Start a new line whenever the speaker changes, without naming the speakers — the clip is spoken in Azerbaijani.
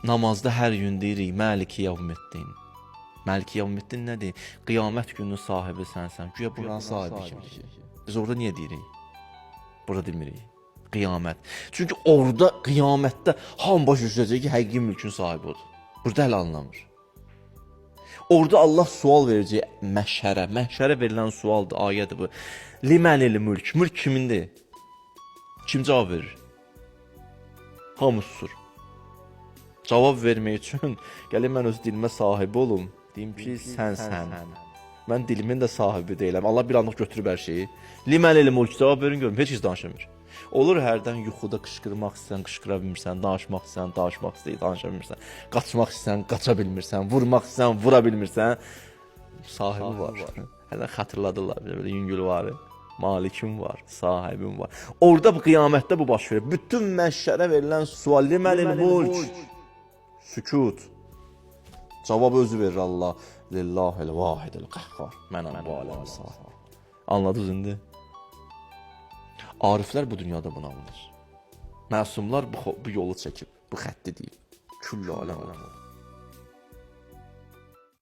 Namazda hər gün deyirik Maliki Yevmiddin. Maliki Yevmiddin nədir? Qiyamət gününün sahibi sənsən. Güya buranın sahibi kimdir? Biz orada niyə deyirik? Burada demirik. Qiyamət. Çünki orada qiyamətdə hamı başa düşəcək ki, həqiqi mülkün sahibi odur. Burada hələ anlamır. Orada Allah sual verəcək məhşərə. Məhşərə verilən sualdır, ayədir bu. Limənil mülk. Mülk kimindir? Kim cavab verir? Hamı susur. Cavab vermək üçün gəlin mən öz dilimə sahibi olum. Deyim ki, sən. Mən dilimin də sahibi deyiləm. Allah bir anlıq götürüb hər şeyi. Limənil mülk cavab verin görüm. Heç danışmır. Olur hərdən yuxuda qışqırmaq istəyən, qışqıra bilmirsən, danışmaq istəyən, danışmaq istəyən, danışa bilmirsən, qaçmaq istəyən, qaça bilmirsən, vurmaq istəyən, vura bilmirsən. Sahibi var. Hələ xatırladılar belə yüngül var. Malikim var, sahibim var. Orada bu qiyamətdə bu baş verir. Bütün məhşərə verilən sual limənil mülk. Sükut. Cavab özü verir Allah. Lillahil vahidil qəhqar. Mənəm bu aləmin sahibi. Anladınız indi? Ariflər bu dünyada bunu anlar. Məsumlar bu yolu çəkib, bu xətti deyib. Küllə aləm.